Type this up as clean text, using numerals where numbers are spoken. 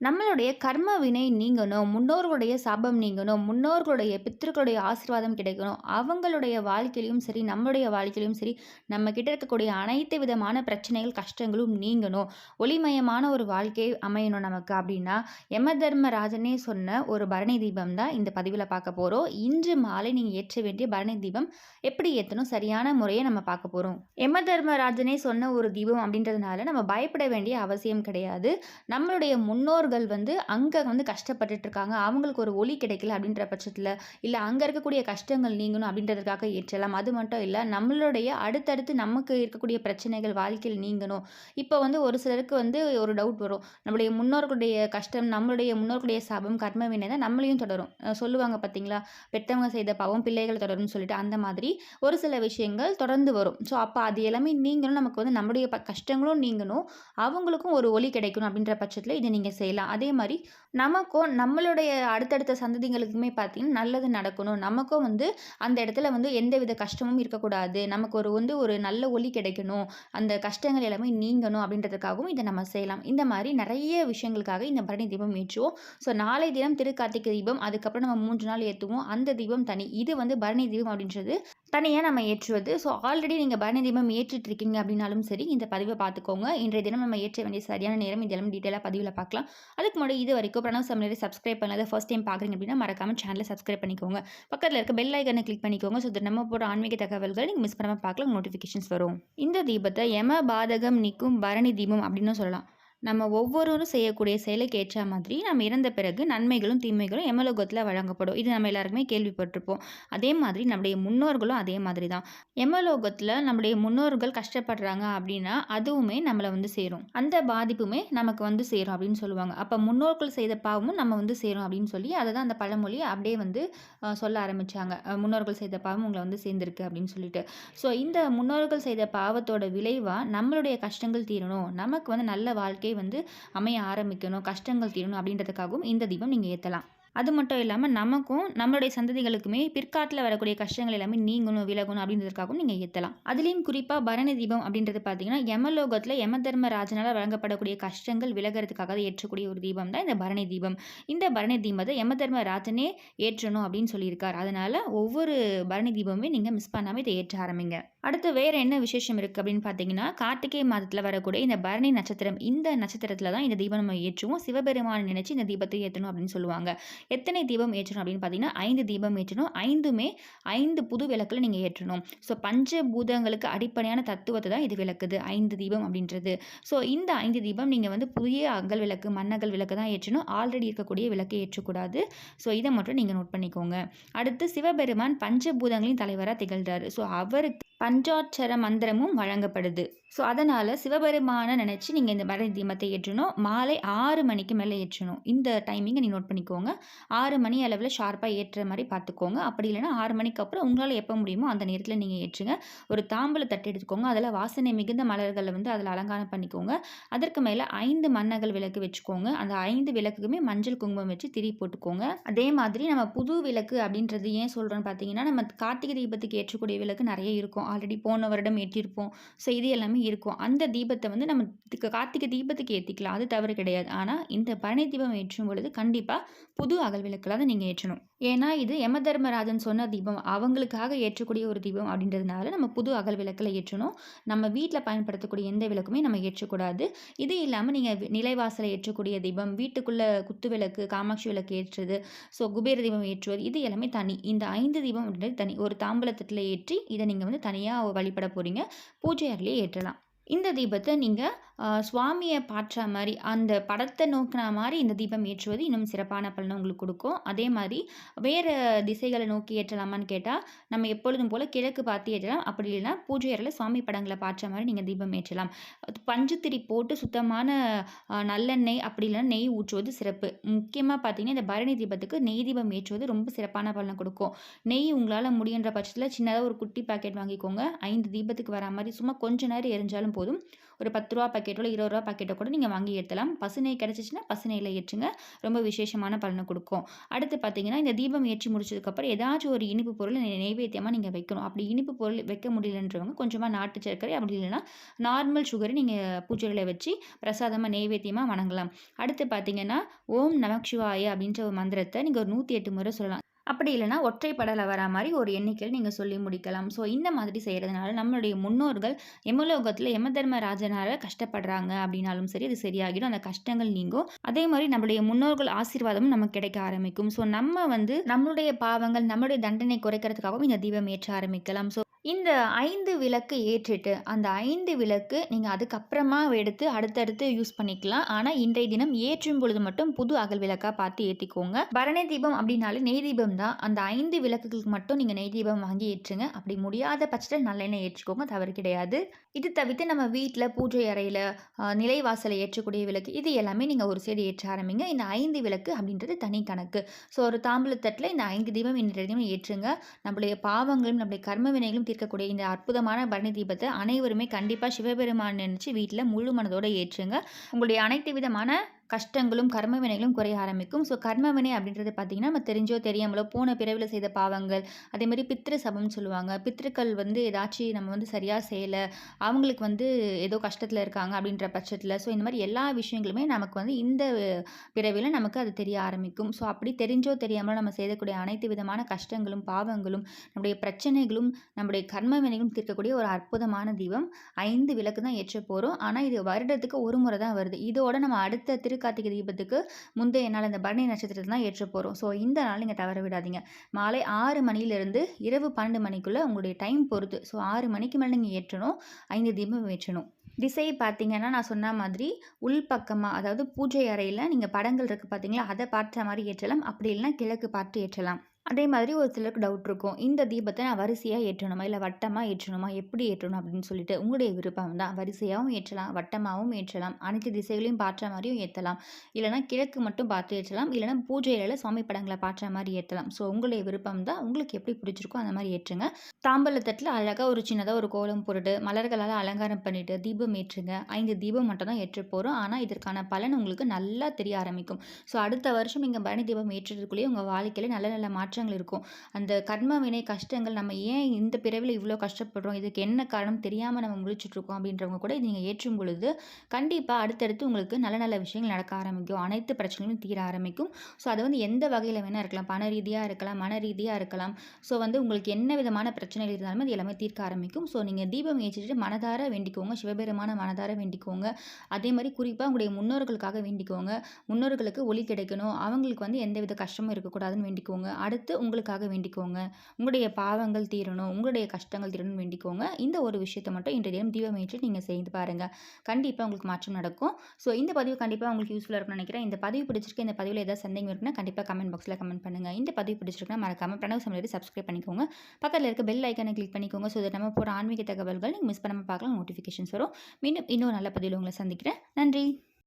நம்மளுடைய கர்ம வினை நீங்கணும், முன்னோர்களுடைய சாபம் நீங்கணும், முன்னோர்களுடைய பித்ருக்களுடைய ஆசீர்வாதம் கிடைக்கணும். அவங்களுடைய வாழ்க்கையிலும் சரி, நம்மளுடைய வாழ்க்கையிலும் சரி, நம்ம கிட்ட இருக்கக்கூடிய அனைத்து விதமான பிரச்சனைகள், கஷ்டங்களும் நீங்கணும். ஒளிமயமான ஒரு வாழ்க்கை அமையணும் நமக்கு அப்படின்னா, யமதர்மராஜனே சொன்ன ஒரு பரணி தீபம் தான் இந்த பதிவில பார்க்க போறோம். இன்று மாலை நீங்க ஏற்ற வேண்டிய பரணி தீபம் எப்படி ஏத்தணும்? சரியான முறைய நம்ம பார்க்க போறோம். யமதர்மராஜனே சொன்ன ஒரு தீபம் அப்படின்றதுனால நம்ம பயப்பட வேண்டிய அவசியம் கிடையாது. நம்மளுடைய முன்னோர்கள் அங்க கஷ்டப்பட்டுட்டு இருக்காங்க. அவங்களுக்கு ஒரு ஒளி கிடைக்கல அப்படின்ற பட்சத்தில, இல்ல அங்க இருக்கக்கூடிய கஷ்டங்கள் நீங்கணும் அப்படின்றதுக்காக ஏற்றலாம். அது மட்டும் இல்ல, நம்மளுடைய அடுத்தடுத்து நமக்கு இருக்கக்கூடிய பிரச்சனைகள் வாழ்க்கையில் நீங்கணும். இப்போ ஒரு சிலருக்கு ஒரு டவுட் வரும். நம்முடைய முன்னோர்களுடைய கஷ்டம், நம்மளுடைய முன்னோர்களுடைய சாபம், கர்ம வினை தான் நம்மளையும் தொடரும். சொல்லுவாங்க பார்த்தீங்களா? பெத்தவங்க செய்த பாவம் பிள்ளைகள் தொடரும்னு சொல்லிட்டு, அந்த மாதிரி ஒரு சில விஷயங்கள் தொடர்ந்து வரும். ஸோ அப்ப அது எல்லாமே நீங்களும் நமக்கு நம்முடைய கஷ்டங்களும் நீங்கணும். அவங்களுக்கும் ஒரு ஒளி கிடைக்கணும் அப்படின்ற பட்சத்தில இத நீங்க செய்யலாம். அதே மாரி நமக்கும் நம்மளுடைய அடுத்தடுத்த சந்ததிகளுக்குமே பார்த்தீங்கன்னா, நல்லது நடக்கணும். நமக்கும் அந்த இடத்துல எந்தவித கஷ்டமும் இருக்கக்கூடாது. நமக்கு ஒரு நல்ல ஒளி கிடைக்கணும். அந்த கஷ்டங்கள் எல்லாமே நீங்கணும் அப்படின்றதுக்காகவும் இத நம்ம செய்யலாம். இந்த மாரி நெறைய விஷயங்களுக்காக இந்த பரணி தீபம் ஏற்றுவோம். ஸோ நாளை தினம் திருக்கார்த்திகை தீபம். அதுக்கப்புறம் நம்ம 3 நாள் ஏத்துவோம். அந்த தீபம் தனி. இது பரணி தீபம் அப்படின்றது தனியா நம்ம ஏற்றுவது. ஸோ ஆல்ரெடி நீங்க பரணி தீபம் ஏற்றிட்டு இருக்கீங்க அப்படின்னாலும் சரி, இந்த பதிவ பார்த்துக்கோங்க. இன்றைய தினம் நம்ம ஏற்ற வேண்டிய சரியான நேரம் இதெல்லாம் டீட்டெயிலா பதிவுல பார்க்கலாம். அதுக்கு முன்னாடி இதுவரைக்கும் பிரணவ் சமையலை சப்ஸ்கிரைப் பண்ணாத ஃபர்ஸ்ட் டைம் பார்க்குறீங்க அப்படின்னா மறக்காம சேனலை சப்ஸ்கிரைப் பண்ணிக்கோங்க. பக்கத்துல இருக்க பெல் ஐகானை கிளிக் பண்ணிக்கோங்க. ஸோ நம்ம போடுற ஆன்மீக தகவல்களை நீங்க மிஸ் பண்ணாம பார்க்கலாம். நோட்டிஃபிகேஷன்ஸ் வரும். இந்த தீபத்தை யம பாதகம் நீக்கும் பரணி தீபம் அப்படின்னு சொல்லலாம். நம்ம ஒவ்வொருவரும் செய்யக்கூடிய செயலுக்கு ஏற்ற மாதிரி நம்ம இறந்த பிறகு நன்மைகளும் தீமைகளும் யமலோகத்தில் வழங்கப்படும். இது நம்ம எல்லாருக்குமே கேள்விப்பட்டிருப்போம். அதே மாதிரி நம்முடைய முன்னோர்களும் அதே மாதிரி தான். யமலோகத்தில் நம்முடைய முன்னோர்கள் கஷ்டப்படுறாங்க அப்படின்னா அதுவுமே நம்மளை சேரும். அந்த பாதிப்புமே நமக்கு சேரும் அப்படின்னு சொல்லுவாங்க. அப்போ முன்னோர்கள் செய்த பாவமும் நம்ம சேரும் அப்படின்னு சொல்லி அதை தான் அந்த பழமொழி அப்படியே சொல்ல ஆரம்பிச்சாங்க. முன்னோர்கள் செய்த பாவம் உங்களை சேர்ந்திருக்கு அப்படின்னு சொல்லிட்டு. ஸோ இந்த முன்னோர்கள் செய்த பாவத்தோட விளைவாக நம்மளுடைய கஷ்டங்கள் தீரணும், நமக்கு நல்ல வாழ்க்கை அமைய ஆரம்பிக்கணும், கஷ்டங்கள் தீரணும் அப்படின்றதுக்காகவும் இந்த தீபம் நீங்க ஏத்தலாம். அது மட்டும் இல்லாமல் நமக்கும் நம்மளுடைய சந்ததிகளுக்குமே பிற்காலத்தில் வரக்கூடிய கஷ்டங்கள் எல்லாமே நீங்கணும், விலகணும் அப்படின்றதுக்காகவும் நீங்கள் ஏற்றலாம். அதுலேயும் குறிப்பாக பரணி தீபம் அப்படின்றது பார்த்தீங்கன்னா, யமலோகத்தில் யம தர்மராஜனால் வழங்கப்படக்கூடிய கஷ்டங்கள் விலகிறதுக்காக ஏற்றக்கூடிய ஒரு தீபம் தான் இந்த பரணி தீபம். இந்த பரணி தீபத்தை யம தர்மராஜனே ஏற்றணும் அப்படின்னு சொல்லியிருக்கார். அதனால ஒவ்வொரு பரணி தீபமுமே நீங்கள் மிஸ் பண்ணாமல் இதை ஏற்ற ஆரம்பிங்க. அடுத்து வேற என்ன விசேஷம் இருக்குது அப்படின்னு பார்த்தீங்கன்னா, கார்த்திகை மாதத்தில் வரக்கூடிய இந்த பரணி நட்சத்திரம், இந்த நட்சத்திரத்தில் தான் இந்த தீபம் நம்ம ஏற்றுவோம். சிவபெருமானை நினைச்சு இந்த தீபத்தை ஏற்றணும் அப்படின்னு சொல்லுவாங்க. எத்தனை தீபம் ஏற்றணும் அப்படின்னு பார்த்தீங்கன்னா 5 தீபம் ஏற்றணும். 5மே 5 புது விளக்கில் நீங்கள் ஏற்றணும். ஸோ பஞ்சபூதங்களுக்கு அடிப்படையான தத்துவத்தை தான் இது விளக்குது 5 தீபம் அப்படின்றது. ஸோ இந்த 5 தீபம் நீங்கள் புதிய அகல் விளக்கு, மண்ணகல் விளக்கு தான் ஏற்றணும். ஆல்ரெடி இருக்கக்கூடிய விளக்கை ஏற்றக்கூடாது. ஸோ இதை மட்டும் நீங்கள் நோட் பண்ணிக்கோங்க. அடுத்து சிவபெருமான் பஞ்சபூதங்களின் தலைவராக திகழ்கிறாரு. ஸோ அவருக்கு பஞ்சாட்சர மந்திரமும் வழங்கப்படுது. ஸோ அதனால் சிவபெருமானை நினச்சி நீங்கள் இந்த பரணி தீபத்தை ஏற்றணும். மாலை 6 மணிக்கு மேலே ஏற்றணும். இந்த டைமிங்கை நீங்கள் நோட் பண்ணிக்கோங்க. 6 மணி அளவில் ஷார்ப்பாக ஏற்றுற மாதிரி பார்த்துக்கோங்க. அப்படி இல்லைன்னா 6 மணிக்கு அப்புறம் உங்களால் எப்போ முடியுமோ அந்த நேரத்தில் நீங்கள் ஏற்றுங்க. ஒரு தாம்பூல தட்டு எடுத்துக்கோங்க. அதில் வாசனை மிகுந்த மலர்களை அதில் அலங்காரம் பண்ணிக்கோங்க. அதற்கு மேலே 5 மண்ணகல் விளக்கு வச்சுக்கோங்க. அந்த 5 விளக்குக்குமே மஞ்சள் குங்குமம் வச்சு திரி போட்டுக்கோங்க. அதே மாதிரி நம்ம புது விளக்கு அப்படின்றது ஏன் சொல்கிறோன்னு பார்த்தீங்கன்னா, நம்ம கார்த்திகை தீபத்துக்கு ஏற்றக்கூடிய விளக்கு நிறைய இருக்கும். ஆல்ரெடி போன வருடம் ஏற்றிருப்போம். ஸோ இது எல்லாமே இருக்கும். அந்த தீபத்தை நம்ம கார்த்திகை தீபத்துக்கு ஏற்றிக்கலாம், அது தவறு கிடையாது. ஆனால் இந்த பரணி தீபம் ஏற்றும் பொழுது கண்டிப்பாக புது அகல் விளக்கில் தான் நீங்கள் ஏற்றணும். ஏன்னா இது யம தர்மராஜன் சொன்ன தீபம், அவங்களுக்காக ஏற்றக்கூடிய ஒரு தீபம் அப்படின்றதுனால நம்ம புது அகல் விளக்கில் ஏற்றணும். நம்ம வீட்டில் பயன்படுத்தக்கூடிய எந்த விளக்குமே நம்ம ஏற்றக்கூடாது. இது இல்லாமல் நீங்கள் நிலைவாசலை ஏற்றக்கூடிய தீபம், வீட்டுக்குள்ளே குத்து விளக்கு, காமாட்சி விளக்கு ஏற்றுறது, ஸோ குபேர தீபம் ஏற்றுவது, இது எல்லாமே தனி. இந்த 5 தீபம் அப்படின்றது தனி. ஒரு தாம்பூலத்தட்டில் ஏற்றி இதை நீங்கள் தனியாக வழிபட போகிறீங்க. பூஜை அறையிலே ஏற்றலாம். இந்த தீபத்தை நீங்கள் சுவாமியை பாற்ற மாதிரி, அந்த படத்தை நோக்கின மாதிரி இந்த தீபம் ஏற்றுவது இன்னும் சிறப்பான பலனை உங்களுக்கு கொடுக்கும். அதே மாதிரி வேறு திசைகளை நோக்கி ஏற்றலாமான்னு கேட்டால், நம்ம எப்பொழுதும் போல் கிழக்கு பார்த்து ஏற்றலாம். அப்படி இல்லைன்னா பூஜை அறையில் சுவாமி படங்களை பாற்ற மாதிரி நீங்கள் தீபம் ஏற்றலாம். பஞ்சுத்திரி போட்டு சுத்தமான நல்லெண்ணெய் அப்படி இல்லைன்னா நெய் ஊற்றுவது சிறப்பு. முக்கியமாக பார்த்தீங்கன்னா இந்த பரணி தீபத்துக்கு நெய் தீபம் ஏற்றுவது ரொம்ப சிறப்பான பலனை கொடுக்கும். நெய் உங்களால் முடிகின்ற பட்சத்தில் சின்னதாக ஒரு குட்டி பாக்கெட் வாங்கிக்கோங்க. 5 தீபத்துக்கு வர மாதிரி சும்மா கொஞ்ச நேரம் எரிஞ்சாலும் போதும். ஒரு ரூ. 10 பாக்கெட்டோ இல்ல ரூ. 20 பாக்கெட்டோ கூட நீங்க வாங்கி ஏத்தலாம். பசு நெய் கிடைச்சிச்சுன்னா பசு நெய்யில ஏற்றுங்க. ரொம்ப விசேஷமான பலன குடுக்கும். அடுத்து பார்த்தீங்கன்னா, இந்த தீபம் ஏற்றி முடிச்சதுக்கப்புறம் ஏதாச்சும் ஒரு இனிப்பு பொருள் நெய்வேத்தியமா நீங்க வைக்கணும். அப்படி இனிப்பு பொருள் வைக்க முடியலன்றவங்க கொஞ்சமா நாட்டு சர்க்கரை அப்படி இல்லைன்னா நார்மல் சுகர நீங்க பூஜை அறையில வச்சு பிரசாதமா நெய்வேத்தியமா வணங்கலாம். அடுத்து பார்த்தீங்கன்னா, ஓம் நமச்சிவாய அப்படின்ற ஒரு மந்திரத்த நீங்க ஒரு 108 முறை சொல்லலாம். அப்படி இல்லைன்னா ஒற்றை படல வரா மாரி ஒரு எண்ணிக்கையில நீங்க சொல்லி முடிக்கலாம். ஸோ இந்த மாதிரி செய்றதுனால நம்மளுடைய முன்னோர்கள் எமலோகத்தில யமதர்மராஜனால கஷ்டப்படுறாங்க அப்படின்னாலும் சரி, அது சரியாகிடும். அந்த கஷ்டங்கள் நீங்கும். அதே மாரி நம்மளுடைய முன்னோர்கள் ஆசீர்வாதமும் நமக்கு கிடைக்க ஆரம்பிக்கும். ஸோ நம்ம வந்து நம்மளுடைய பாவங்கள், நம்மளுடைய தண்டனை குறைக்கிறதுக்காகவும் இந்த தீபம் ஏற்ற ஆரம்பிக்கலாம். ஸோ இந்த 5 விளக்கு ஏற்றிட்டு, அந்த 5 விளக்கு நீங்க அதுக்கப்புறமா எடுத்து அடுத்தடுத்து யூஸ் பண்ணிக்கலாம். ஆனா, இன்றைய தினம் ஏற்றும் பொழுது மட்டும் புது அகல் விளக்கா பார்த்து ஏத்திக்கோங்க. பரணி தீபம் அப்படின்னாலே நெய் தீபம் தான். அந்த 5 விளக்குகளுக்கு மட்டும் நீங்க நெய் தீபம் வாங்கி ஏற்றுங்க. அப்படி முடியாத பட்சத்தில் நல்லெண்ணெய் ஏற்றிக்கோங்க. தவறு கிடையாது. இது தவிர்த்து நம்ம வீட்ல பூஜை அறையில, நிலைவாசல்ல ஏற்றக்கூடிய விளக்கு, இது எல்லாமே நீங்க ஒரு சைடு ஏற்ற ஆரம்பிங்க. இந்த 5 விளக்கு அப்படின்றது தனி கணக்கு. ஸோ ஒரு தாம்பூல தட்டுல இந்த 5 தீபம் இன்றைய தினம் ஏற்றுங்க. நம்முடைய பாவங்களும், நம்முடைய கர்ம வினைகளும் தீர்க்கக்கூடிய இந்த அற்புதமான பரணி தீபத்தை அனைவருமே கண்டிப்பா சிவபெருமான் நினைச்சு வீட்ல முழு மனதோட ஏற்றுங்க. உங்களுடைய அனைத்து விதமான கஷ்டங்களும், கர்ம வினைகளும் குறைய ஆரம்பிக்கும். ஸோ கர்ம வினை அப்படின்றது பார்த்தீங்கன்னா, நம்ம தெரிஞ்சோ தெரியாமலோ போன பிறவில செய்த பாவங்கள், அதேமாரி பித்ரு சபம்னு சொல்லுவாங்க. பித்ருக்கள் வந்து ஏதாச்சும் நம்ம வந்து சரியா செய்யல, அவங்களுக்கு வந்து ஏதோ கஷ்டத்துல இருக்காங்க அப்படின்ற பட்சத்துல, ஸோ இந்த மாரி எல்லா விஷயங்களுமே நமக்கு வந்து இந்த பிறவில நமக்கு அது தெரிய ஆரம்பிக்கும். ஸோ அப்படி தெரிஞ்சோ தெரியாமலோ நம்ம செய்யக்கூடிய அனைத்து விதமான கஷ்டங்களும், பாவங்களும், நம்முடைய பிரச்சனைகளும், நம்முடைய கர்ம வினைகளும் தீர்க்கக்கூடிய ஒரு அற்புதமான தீபம். 5 விளக்கு தான் ஏற்ற போறோம். ஆனா இது வருடத்துக்கு ஒரு முறை தான் வருது. இதோட நம்ம அடுத்த திருக்கார்த்திகை தீபத்துக்கு முந்தைய நாள் இந்த பரணி நட்சத்திரத்துல தான் ஏற்ற போறோம். ஸோ இந்த நாள் நீங்க தவற விடாதீங்க. மாலை 6 மணியிலிருந்து இரவு 12 மணிக்குள்ள உங்களுடைய டைம் பொறுத்து. ஸோ 6 மணிக்கு மேல நீங்க ஏற்றணும். 5 தீபம் ஏற்றணும். திசை பார்த்தீங்கன்னா, நான் சொன்ன மாதிரி உள்பக்கமா, அதாவது பூஜை அறையில நீங்க படங்கள் இருக்கு பார்த்தீங்களா, அத பார்த்த மாரி ஏற்றலாம். அப்படி இல்லைன்னா கிழக்கு பார்த்து ஏற்றலாம். அதே மாதிரி ஒரு சிலருக்கு டவுட் இருக்கும். இந்த தீபத்த நான் வரிசையா ஏற்றணுமா? இல்ல வட்டமா ஏற்றணுமா? எப்படி ஏற்றணும் அப்படின்னு சொல்லிட்டு. உங்களுடைய விருப்பம் தான். வரிசையாவும் ஏற்றலாம், வட்டமாவும் ஏற்றலாம். அனைத்து திசைகளையும் பார்த்த மாரியும் ஏத்தலாம். இல்லைன்னா கிழக்கு மட்டும் பார்த்து ஏற்றலாம். இல்லைன்னா பூஜை அறையில சுவாமி படங்கள பார்த்த மாரி ஏத்தலாம். ஸோ உங்களுடைய விருப்பம் தான். உங்களுக்கு எப்படி பிடிச்சிருக்கோ அந்த மாரி ஏற்றுங்க. தாம்பூல தட்டுல அழகா ஒரு சின்னதா ஒரு கோலம் போட்டுட்டு, மலர்களால அலங்காரம் பண்ணிட்டு, தீபம் ஏற்றுங்க. 5 தீபம் மட்டும் தான் ஏற்றப் போறோம். ஆனா இதற்கான பலன் உங்களுக்கு நல்லா தெரிய ஆரம்பிக்கும். ஸோ அடுத்த வருஷம் நீங்க பரணி தீபம் ஏற்றுறதுக்குள்ளேயே உங்க வாழ்க்கையில நல்ல நல்ல மாற்றங்கள் இருக்கும். அந்த கர்ம வினை கஷ்டங்கள், நம்ம ஏன் இந்த பிறவில இவ்ளோ கஷ்டப்படுறோம், இதுக்கு என்ன காரணம் தெரியாம நம்ம முழிச்சுட்டு இருக்கோம் அப்படின்றவங்க கூட நீங்க ஏற்றும் பொழுது கண்டிப்பா அடுத்தடுத்து உங்களுக்கு நல்ல நல்ல விஷயங்கள் நடக்க ஆரம்பிக்கும். அனைத்து பிரச்சனைகளும் தீர ஆரம்பிக்கும். ஸோ அது வந்து எந்த வகையில வேணா இருக்கலாம். பண ரீதியா இருக்கலாம், மன ரீதியா இருக்கலாம். ஸோ வந்து உங்களுக்கு என்ன விதமான பிரச்சனைகள் இருந்தாலும் அது எல்லாமே தீர்க்க ஆரம்பிக்கும். ஸோ நீங்க தீபம் ஏற்றிட்டு மனதார வேண்டிக்கோங்க. சிவபெருமான மனதார வேண்டிக்கோங்க. அதே மாரி குறிப்பா உங்களுடைய முன்னோர்களுக்காக வேண்டிக்கோங்க. முன்னோர்களுக்கு ஒளி கிடைக்கணும். அவங்களுக்கு வந்து எந்தவித கஷ்டமும் இருக்கக்கூடாதுன்னு வேண்டிக்கோங்க. அடுத்து உங்களுக்காக வேண்டிக்கோங்க. உங்களுடைய பாவங்கள் தீரணும், உங்களுடைய கஷ்டங்கள் தீரணும்னு வேண்டிக்கோங்க. இந்த ஒரு விஷயத்த மட்டும் இன்றைய தினம் தீபம் ஏற்றி நீங்க செய்து பாருங்க. கண்டிப்பா உங்களுக்கு மாற்றம் நடக்கும். ஸோ இந்த பதிவு கண்டிப்பா உங்களுக்கு யூஸ்ஃபுல்லா இருக்கும்னு நினைக்கிறேன். இந்த பதிவு பிடிச்சிருக்கு, இந்த பதிவுல ஏதாவது சந்தேகம் இருக்குன்னா கண்டிப்பா கமெண்ட் பாக்ஸ்ல கமெண்ட் பண்ணுங்க. இந்த பதிவு பிடிச்சிருக்குன்னா மறக்காம பிரணவ் சமையலை சப்ஸ்கிரைப் பண்ணிக்கோங்க. பக்கத்துல இருக்க பெல் ஐகானை கிளிக் பண்ணிக்கோங்க. ஸோ தட் நம்ம போற ஆன்மீக தகவல்கள் நீங்க மிஸ் பண்ணாம பார்க்கலாம், நோட்டிஃபிகேஷன்ஸ் வரும். மீண்டும் இன்னொரு நல்ல பதிவுல உங்களை சந்திக்கிறேன். நன்றி.